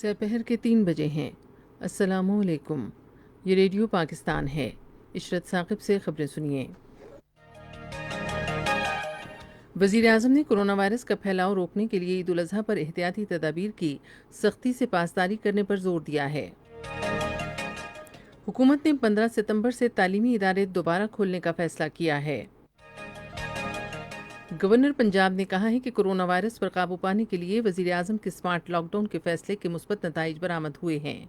سپہر کے 3 بجے ہیں۔ السلام علیکم، یہ ریڈیو پاکستان ہے۔ عشرت ثاقب سے خبریں سنیے۔ وزیر اعظم نے کرونا وائرس کا پھیلاؤ روکنے کے لیے عید الاضحیٰ پر احتیاطی تدابیر کی سختی سے پاسداری کرنے پر زور دیا ہے۔ حکومت نے 15 ستمبر سے تعلیمی ادارے دوبارہ کھولنے کا فیصلہ کیا ہے۔ گورنر پنجاب نے کہا ہے کہ کرونا وائرس پر قابو پانے کے لیے وزیر اعظم کے سمارٹ لاک ڈاؤن کے فیصلے کے مثبت نتائج برآمد ہوئے ہیں۔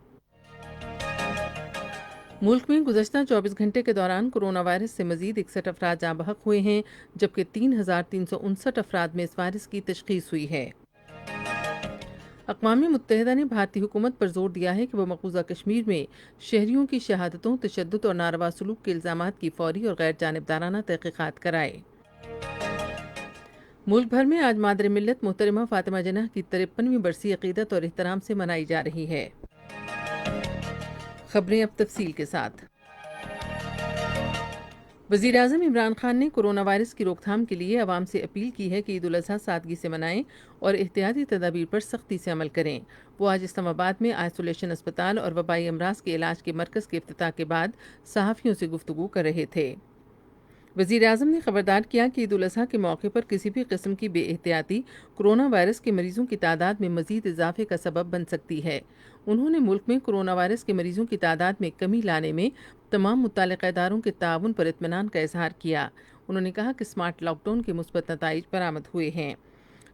ملک میں گزشتہ 24 گھنٹے کے دوران کرونا وائرس سے مزید 61 افراد جاں بحق ہوئے ہیں، جبکہ 3359 افراد میں اس وائرس کی تشخیص ہوئی ہے۔ اقوام متحدہ نے بھارتی حکومت پر زور دیا ہے کہ وہ مقبوضہ کشمیر میں شہریوں کی شہادتوں، تشدد اور ناروا سلوک کے الزامات کی فوری اور غیر جانبدارانہ تحقیقات کرائے۔ ملک بھر میں آج مادر ملت محترمہ فاطمہ جناح کی 53ویں برسی عقیدت اور احترام سے منائی جا رہی ہے۔ خبریں اب تفصیل کے ساتھ۔ وزیر اعظم عمران خان نے کرونا وائرس کی روک تھام کے لیے عوام سے اپیل کی ہے کہ عید الاضحیٰ سادگی سے منائیں اور احتیاطی تدابیر پر سختی سے عمل کریں۔ وہ آج اسلام آباد میں آئسولیشن اسپتال اور وبائی امراض کے علاج کے مرکز کے افتتاح کے بعد صحافیوں سے گفتگو کر رہے تھے۔ وزیر اعظم نے خبردار کیا کہ عید الاضحیٰ کے موقع پر کسی بھی قسم کی بے احتیاطی کرونا وائرس کے مریضوں کی تعداد میں مزید اضافے کا سبب بن سکتی ہے۔ انہوں نے ملک میں کرونا وائرس کے مریضوں کی تعداد میں کمی لانے میں تمام متعلقہ اداروں کے تعاون پر اطمینان کا اظہار کیا۔ انہوں نے کہا کہ سمارٹ لاک ڈاؤن کے مثبت نتائج برآمد ہوئے ہیں۔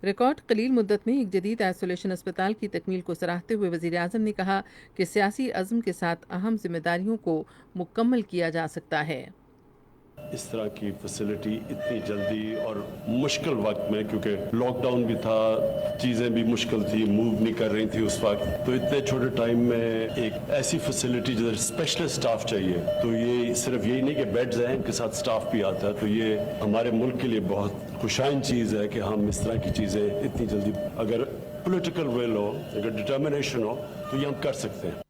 ریکارڈ قلیل مدت میں ایک جدید آئسولیشن اسپتال کی تکمیل کو سراہتے ہوئے وزیر اعظم نے کہا کہ سیاسی عزم کے ساتھ اہم ذمہ داریوں کو مکمل کیا جا سکتا ہے۔ اس طرح کی فیسلٹی اتنی جلدی اور مشکل وقت میں، کیونکہ لاک ڈاؤن بھی تھا، چیزیں بھی مشکل تھی، موو نہیں کر رہی تھی اس وقت، تو اتنے چھوٹے ٹائم میں ایک ایسی فیسلٹی جدھر اسپیشلسٹ سٹاف چاہیے، تو یہ صرف یہی نہیں کہ بیڈز ہیں، ان کے ساتھ سٹاف بھی آتا ہے، تو یہ ہمارے ملک کے لیے بہت خوشائن چیز ہے کہ ہم اس طرح کی چیزیں اتنی جلدی، اگر پولیٹیکل ول ہو، اگر ڈٹرمنیشن ہو، تو یہ ہم کر سکتے ہیں۔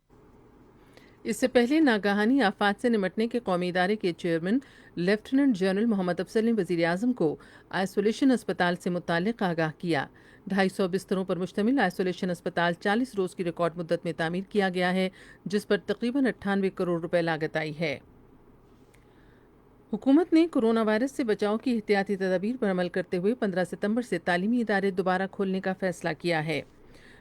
اس سے پہلے ناگہانی آفات سے نمٹنے کے قومی ادارے کے چیئرمین لیفٹیننٹ جنرل محمد افضل نے وزیر اعظم کو آئسولیشن اسپتال سے متعلق آگاہ کیا۔ 250 بستروں پر مشتمل آئسولیشن اسپتال 40 روز کی ریکارڈ مدت میں تعمیر کیا گیا ہے، جس پر تقریباً 98 کروڑ روپے لاگت آئی ہے۔ حکومت نے کرونا وائرس سے بچاؤ کی احتیاطی تدابیر پر عمل کرتے ہوئے 15 ستمبر سے تعلیمی ادارے دوبارہ کھولنے کا فیصلہ کیا ہے۔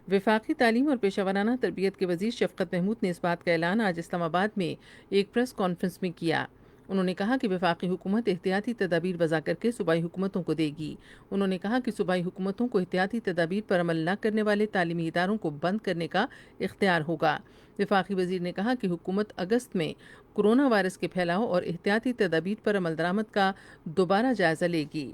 وفاقی تعلیم اور پیشہ ورانہ تربیت کے وزیر شفقت محمود نے اس بات کا اعلان آج اسلام آباد میں ایک پریس کانفرنس میں کیا۔ انہوں نے کہا کہ وفاقی حکومت احتیاطی تدابیر وضع کر کے صوبائی حکومتوں کو دے گی۔ انہوں نے کہا کہ صوبائی حکومتوں کو احتیاطی تدابیر پر عمل نہ کرنے والے تعلیمی اداروں کو بند کرنے کا اختیار ہوگا۔ وفاقی وزیر نے کہا کہ حکومت اگست میں کرونا وائرس کے پھیلاؤ اور احتیاطی تدابیر پر عمل درآمد کا دوبارہ جائزہ لے گی۔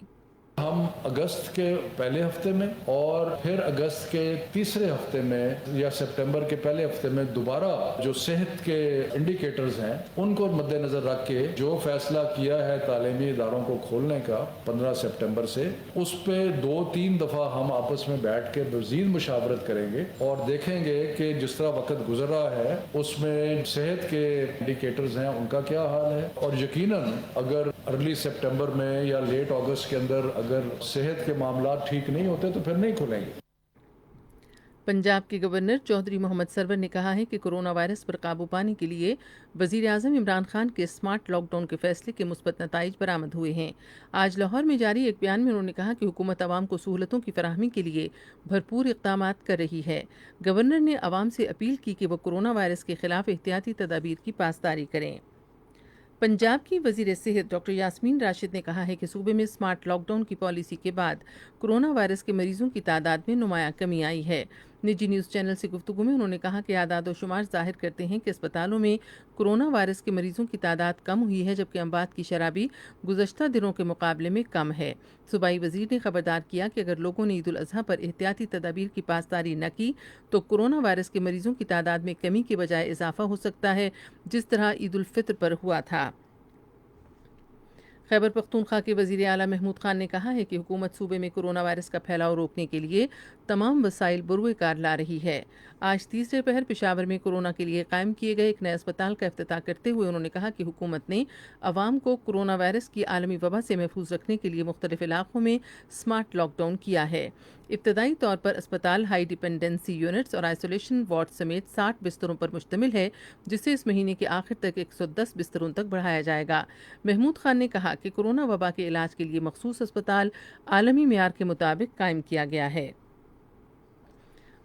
ہم اگست کے پہلے ہفتے میں اور پھر اگست کے تیسرے ہفتے میں یا سپٹمبر کے پہلے ہفتے میں دوبارہ جو صحت کے انڈیکیٹرز ہیں ان کو مد نظر رکھ کے جو فیصلہ کیا ہے تعلیمی اداروں کو کھولنے کا 15 سپٹمبر سے، اس پہ 2-3 دفعہ ہم آپس میں بیٹھ کے مزید مشاورت کریں گے اور دیکھیں گے کہ جس طرح وقت گزر رہا ہے اس میں صحت کے انڈیکیٹرز ہیں ان کا کیا حال ہے، اور یقیناً اگر ارلی سپٹمبر میں یا لیٹ اگست کے اندر اگر صحت کے معاملات ٹھیک نہیں ہوتے تو پھر نہیں کھلیں گے۔ پنجاب کے گورنر چودھری محمد سرور نے کہا ہے کہ کرونا وائرس پر قابو پانے کے لیے وزیر اعظم عمران خان کے سمارٹ لاک ڈاؤن کے فیصلے کے مثبت نتائج برآمد ہوئے ہیں۔ آج لاہور میں جاری ایک بیان میں انہوں نے کہا کہ حکومت عوام کو سہولتوں کی فراہمی کے لیے بھرپور اقدامات کر رہی ہے۔ گورنر نے عوام سے اپیل کی کہ وہ کرونا وائرس کے خلاف احتیاطی تدابیر کی پاسداری کریں۔ پنجاب کی وزیر صحت ڈاکٹر یاسمین راشد نے کہا ہے کہ صوبے میں سمارٹ لاک ڈاؤن کی پالیسی کے بعد کرونا وائرس کے مریضوں کی تعداد میں نمایاں کمی آئی ہے۔ نجی نیوز چینل سے گفتگو میں انہوں نے کہا کہ اعداد و شمار ظاہر کرتے ہیں کہ اسپتالوں میں کرونا وائرس کے مریضوں کی تعداد کم ہوئی ہے، جبکہ اموات کی شرح بھی گزشتہ دنوں کے مقابلے میں کم ہے۔ صوبائی وزیر نے خبردار کیا کہ اگر لوگوں نے عید الاضحیٰ پر احتیاطی تدابیر کی پاسداری نہ کی تو کرونا وائرس کے مریضوں کی تعداد میں کمی کے بجائے اضافہ ہو سکتا ہے، جس طرح عید الفطر پر ہوا تھا۔ خیبر پختونخوا کے وزیر اعلیٰ محمود خان نے کہا ہے کہ حکومت صوبے میں کرونا وائرس کا پھیلاؤ روکنے کے لیے تمام وسائل بروئے کار لا رہی ہے۔ آج تیسرے پہر پشاور میں کورونا کے لیے قائم کیے گئے ایک نئے اسپتال کا افتتاح کرتے ہوئے انہوں نے کہا کہ حکومت نے عوام کو کورونا وائرس کی عالمی وبا سے محفوظ رکھنے کے لیے مختلف علاقوں میں سمارٹ لاک ڈاؤن کیا ہے۔ ابتدائی طور پر اسپتال ہائی ڈیپینڈنسی یونٹس اور آئسولیشن وارڈ سمیت 60 بستروں پر مشتمل ہے، جسے اس مہینے کے آخر تک 110 بستروں تک بڑھایا جائے گا۔ محمود خان نے کہا کہ کورونا وبا کے علاج کے لیے مخصوص اسپتال عالمی معیار کے مطابق قائم کیا گیا ہے۔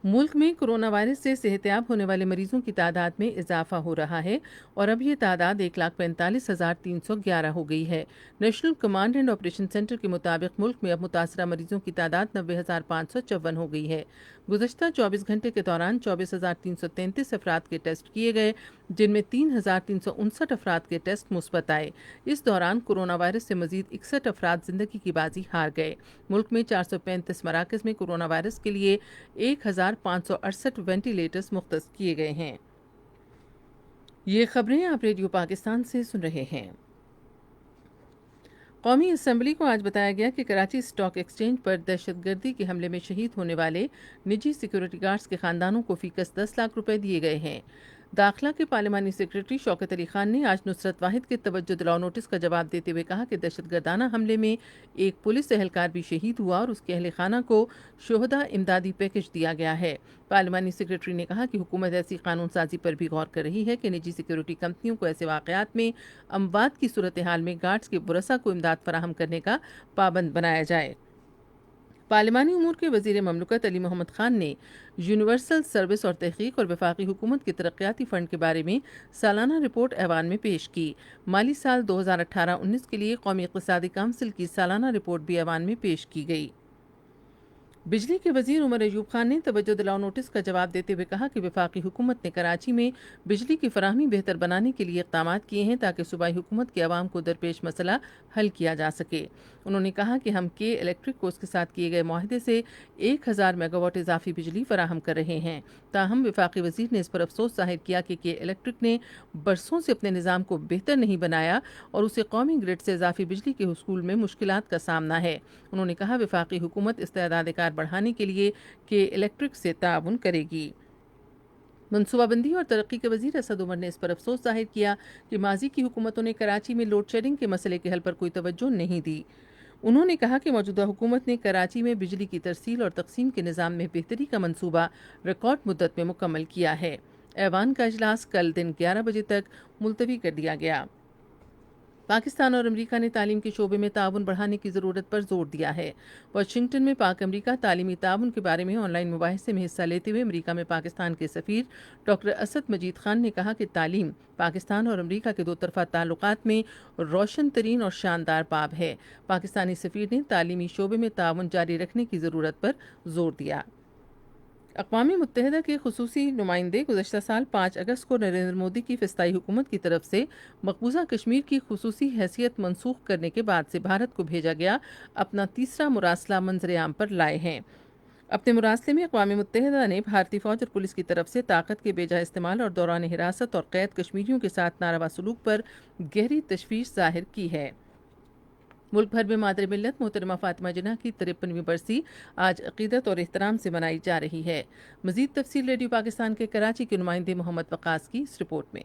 ملک میں کورونا وائرس سے صحت یاب ہونے والے مریضوں کی تعداد میں اضافہ ہو رہا ہے اور اب یہ تعداد 1,45,311 ہو گئی ہے۔ National command and operation centre کے مطابق ملک میں اب متاثرہ مریضوں کی تعداد 90,554 ہو گئی ہے۔ گزشتہ 24 گھنٹے کے دوران 24,333 افراد کے ٹیسٹ کیے گئے، جن میں 3,359 افراد کے ٹیسٹ مثبت آئے۔ اس دوران کورونا وائرس سے مزید 61 افراد زندگی کی بازی ہار گئے۔ ملک میں 435 مراکز میں کورونا وائرس کے لیے 1,568 وینٹی لیٹرز مختص کیے گئے ہیں۔ یہ خبریں آپ ریڈیو پاکستان سے سن رہے ہیں۔ قومی اسمبلی کو آج بتایا گیا کہ کراچی اسٹاک ایکسچینج پر دہشت گردی کے حملے میں شہید ہونے والے نجی سیکورٹی گارڈز کے خاندانوں کو فی کس 10 لاکھ روپے دیے گئے ہیں۔ داخلہ کے پارلیمانی سیکریٹری شوکت علی خان نے آج نصرت واحد کے توجہ دلاؤ نوٹس کا جواب دیتے ہوئے کہا کہ دہشت گردانہ حملے میں ایک پولیس اہلکار بھی شہید ہوا اور اس کے اہل خانہ کو شہداء امدادی پیکج دیا گیا ہے۔ پارلیمانی سیکریٹری نے کہا کہ حکومت ایسی قانون سازی پر بھی غور کر رہی ہے کہ نجی سیکورٹی کمپنیوں کو ایسے واقعات میں اموات کی صورتحال میں گارڈز کے ورثاء کو امداد فراہم کرنے کا پابند بنایا جائے۔ پارلیمانی امور کے وزیر مملکت علی محمد خان نے یونیورسل سروس اور تحقیق اور وفاقی حکومت کے ترقیاتی فنڈ کے بارے میں سالانہ رپورٹ ایوان میں پیش کی۔ مالی سال 2018-19 کے لیے قومی اقتصادی کونسل کی سالانہ رپورٹ بھی ایوان میں پیش کی گئی۔ بجلی کے وزیر عمر ایوب خان نے توجہ دلاؤ نوٹس کا جواب دیتے ہوئے کہا کہ وفاقی حکومت نے کراچی میں بجلی کی فراہمی بہتر بنانے کے لیے اقدامات کیے ہیں تاکہ صوبائی حکومت کے عوام کو درپیش مسئلہ حل کیا جا سکے۔ انہوں نے کہا کہ ہم کے الیکٹرک کو اس کے ساتھ کیے گئے معاہدے سے 1,000 میگا واٹ اضافی بجلی فراہم کر رہے ہیں۔ تاہم وفاقی وزیر نے اس پر افسوس ظاہر کیا کہ کے الیکٹرک نے برسوں سے اپنے نظام کو بہتر نہیں بنایا اور اسے قومی گرڈ سے اضافی بجلی کے حصول میں مشکلات کا سامنا ہے۔ انہوں نے کہا وفاقی حکومت استعداد کار بڑھانے کے لیے کہ الیکٹرک سے تعاون کرے گی۔ منصوبہ بندی اور ترقی کے وزیر اسد عمر نے اس پر افسوس ظاہر کیا کہ ماضی کی حکومتوں نے کراچی میں لوڈ شیڈنگ کے مسئلے کے حل پر کوئی توجہ نہیں دی۔ انہوں نے کہا کہ موجودہ حکومت نے کراچی میں بجلی کی ترسیل اور تقسیم کے نظام میں بہتری کا منصوبہ ریکارڈ مدت میں مکمل کیا ہے۔ ایوان کا اجلاس کل دن 11 بجے تک ملتوی کر دیا گیا۔ پاکستان اور امریکہ نے تعلیم کے شعبے میں تعاون بڑھانے کی ضرورت پر زور دیا ہے۔ واشنگٹن میں پاک امریکہ تعلیمی تعاون کے بارے میں آن لائن مباحثے میں حصہ لیتے ہوئے امریکہ میں پاکستان کے سفیر ڈاکٹر اسد مجید خان نے کہا کہ تعلیم پاکستان اور امریکہ کے دو طرفہ تعلقات میں روشن ترین اور شاندار باب ہے۔ پاکستانی سفیر نے تعلیمی شعبے میں تعاون جاری رکھنے کی ضرورت پر زور دیا۔ اقوام متحدہ کے خصوصی نمائندے گزشتہ سال 5 اگست کو نریندر مودی کی فسطائی حکومت کی طرف سے مقبوضہ کشمیر کی خصوصی حیثیت منسوخ کرنے کے بعد سے بھارت کو بھیجا گیا اپنا تیسرا مراسلہ منظر عام پر لائے ہیں۔ اپنے مراسلے میں اقوام متحدہ نے بھارتی فوج اور پولیس کی طرف سے طاقت کے بے جا استعمال اور دوران حراست اور قید کشمیریوں کے ساتھ ناروا سلوک پر گہری تشویش ظاہر کی ہے۔ ملک بھر میں مادر ملت محترمہ فاطمہ جناح کی 53ویں برسی آج عقیدت اور احترام سے منائی جا رہی ہے۔ مزید تفصیل ریڈیو پاکستان کے کراچی کے نمائندے محمد وقاص کی اس رپورٹ میں۔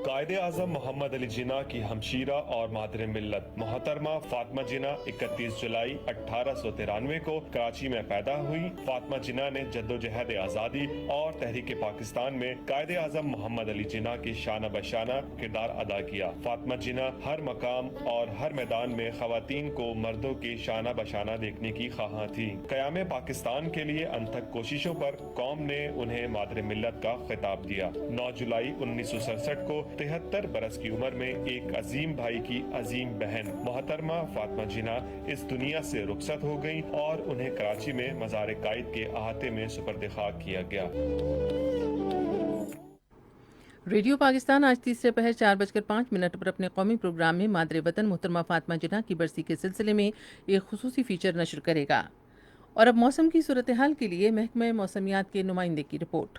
قائد اعظم محمد علی جناح کی ہمشیرہ اور مادر ملت محترمہ فاطمہ جناح 31 جولائی 1893 کو کراچی میں پیدا ہوئی۔ فاطمہ جناح نے جدوجہد آزادی اور تحریک پاکستان میں قائد اعظم محمد علی جناح کی شانہ بشانہ کردار ادا کیا۔ فاطمہ جناح ہر مقام اور ہر میدان میں خواتین کو مردوں کی شانہ بشانہ دیکھنے کی خواہاں تھی۔ قیام پاکستان کے لیے انتھک کوششوں پر قوم نے انہیں مادر ملت کا خطاب دیا۔ 9 جولائی 1967 کو 73 برس کی عمر میں ایک عظیم بھائی کی عظیم بہن محترمہ فاطمہ جناح اس دنیا سے رخصت ہو گئیں اور انہیں کراچی میں مزار قائد کے احاطے میں سپرد خاک کیا گیا۔ ریڈیو پاکستان آج تیسرے پہر 4:05 پر اپنے قومی پروگرام میں مادر وطن محترمہ فاطمہ جناح کی برسی کے سلسلے میں ایک خصوصی فیچر نشر کرے گا۔ اور اب موسم کی صورتحال کے لیے محکمہ موسمیات کے نمائندے کی رپورٹ۔